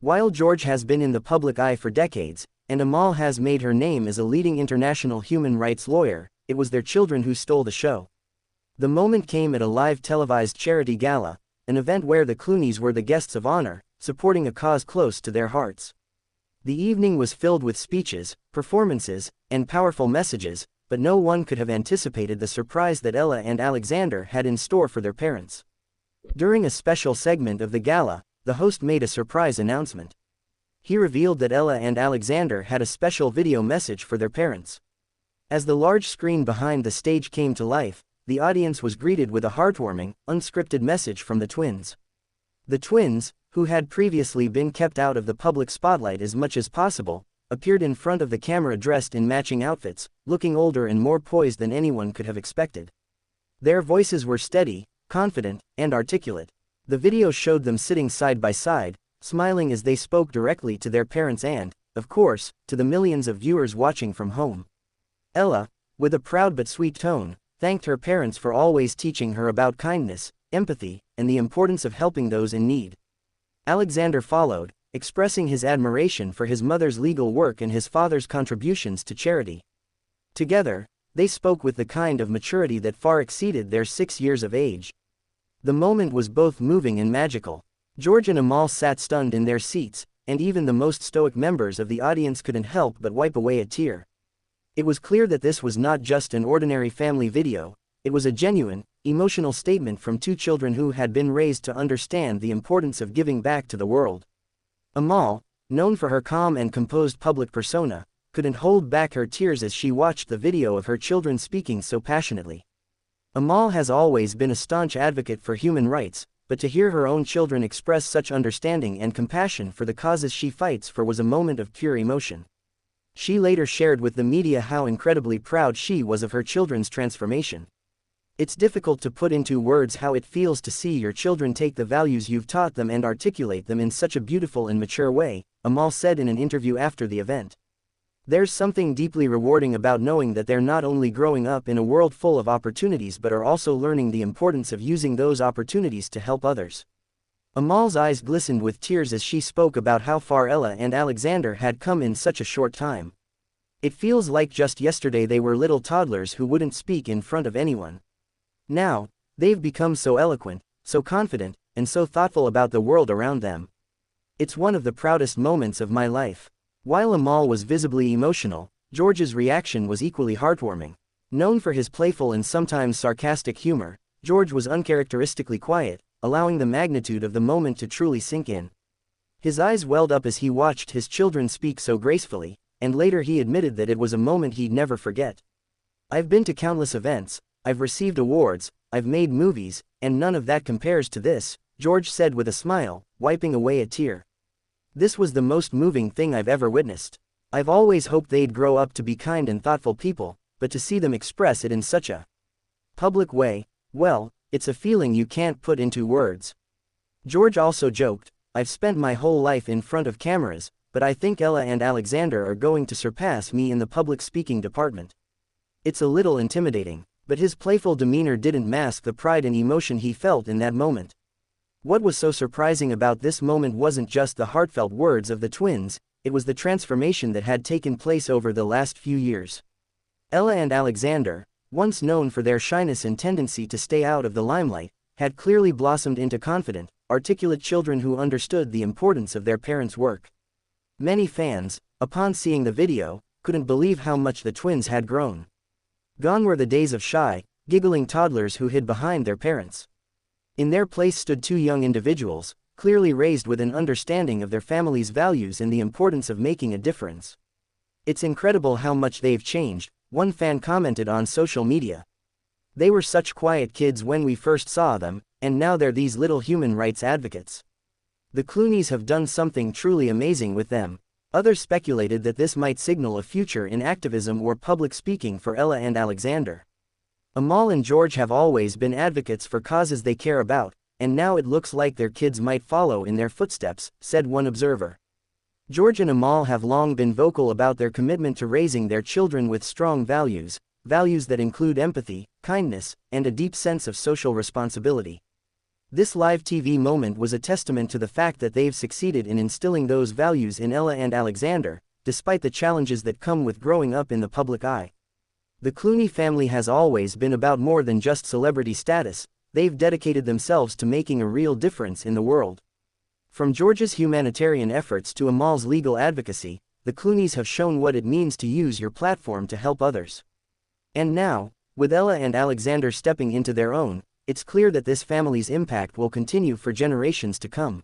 While George has been in the public eye for decades, and Amal has made her name as a leading international human rights lawyer, it was their children who stole the show. The moment came at a live televised charity gala, an event where the Clooneys were the guests of honor, supporting a cause close to their hearts. The evening was filled with speeches, performances, and powerful messages, but no one could have anticipated the surprise that Ella and Alexander had in store for their parents. During a special segment of the gala, the host made a surprise announcement. He revealed that Ella and Alexander had a special video message for their parents. As the large screen behind the stage came to life, the audience was greeted with a heartwarming, unscripted message from the twins. The twins, who had previously been kept out of the public spotlight as much as possible, appeared in front of the camera dressed in matching outfits, looking older and more poised than anyone could have expected. Their voices were steady, confident, and articulate. The video showed them sitting side by side, smiling as they spoke directly to their parents and, of course, to the millions of viewers watching from home. Ella, with a proud but sweet tone, thanked her parents for always teaching her about kindness, empathy, and the importance of helping those in need. Alexander followed, expressing his admiration for his mother's legal work and his father's contributions to charity. Together, they spoke with the kind of maturity that far exceeded their 6 years of age. The moment was both moving and magical. George and Amal sat stunned in their seats, and even the most stoic members of the audience couldn't help but wipe away a tear. It was clear that this was not just an ordinary family video, it was a genuine, emotional statement from two children who had been raised to understand the importance of giving back to the world. Amal, known for her calm and composed public persona, couldn't hold back her tears as she watched the video of her children speaking so passionately. Amal has always been a staunch advocate for human rights, but to hear her own children express such understanding and compassion for the causes she fights for was a moment of pure emotion. She later shared with the media how incredibly proud she was of her children's transformation. It's difficult to put into words how it feels to see your children take the values you've taught them and articulate them in such a beautiful and mature way, Amal said in an interview after the event. There's something deeply rewarding about knowing that they're not only growing up in a world full of opportunities but are also learning the importance of using those opportunities to help others. Amal's eyes glistened with tears as she spoke about how far Ella and Alexander had come in such a short time. It feels like just yesterday they were little toddlers who wouldn't speak in front of anyone. Now, they've become so eloquent, so confident, and so thoughtful about the world around them. It's one of the proudest moments of my life. While Amal was visibly emotional, George's reaction was equally heartwarming. Known for his playful and sometimes sarcastic humor, George was uncharacteristically quiet, allowing the magnitude of the moment to truly sink in. His eyes welled up as he watched his children speak so gracefully, and later he admitted that it was a moment he'd never forget. "I've been to countless events, I've received awards, I've made movies, and none of that compares to this," George said with a smile, wiping away a tear. "This was the most moving thing I've ever witnessed. I've always hoped they'd grow up to be kind and thoughtful people, but to see them express it in such a public way, well, it's a feeling you can't put into words." George also joked, "I've spent my whole life in front of cameras, but I think Ella and Alexander are going to surpass me in the public speaking department. It's a little intimidating," but his playful demeanor didn't mask the pride and emotion he felt in that moment. What was so surprising about this moment wasn't just the heartfelt words of the twins, it was the transformation that had taken place over the last few years. Ella and Alexander, once known for their shyness and tendency to stay out of the limelight, had clearly blossomed into confident, articulate children who understood the importance of their parents' work. Many fans, upon seeing the video, couldn't believe how much the twins had grown. Gone were the days of shy, giggling toddlers who hid behind their parents. In their place stood two young individuals, clearly raised with an understanding of their family's values and the importance of making a difference. "It's incredible how much they've changed," one fan commented on social media. "They were such quiet kids when we first saw them, and now they're these little human rights advocates. The Clooneys have done something truly amazing with them." Others speculated that this might signal a future in activism or public speaking for Ella and Alexander. Amal and George have always been advocates for causes they care about, and now it looks like their kids might follow in their footsteps, said one observer. George and Amal have long been vocal about their commitment to raising their children with strong values that include empathy, kindness, and a deep sense of social responsibility. This live TV moment was a testament to the fact that they've succeeded in instilling those values in Ella and Alexander, despite the challenges that come with growing up in the public eye. The Clooney family has always been about more than just celebrity status. They've dedicated themselves to making a real difference in the world. From George's humanitarian efforts to Amal's legal advocacy, the Clooneys have shown what it means to use your platform to help others. And now, with Ella and Alexander stepping into their own, it's clear that this family's impact will continue for generations to come.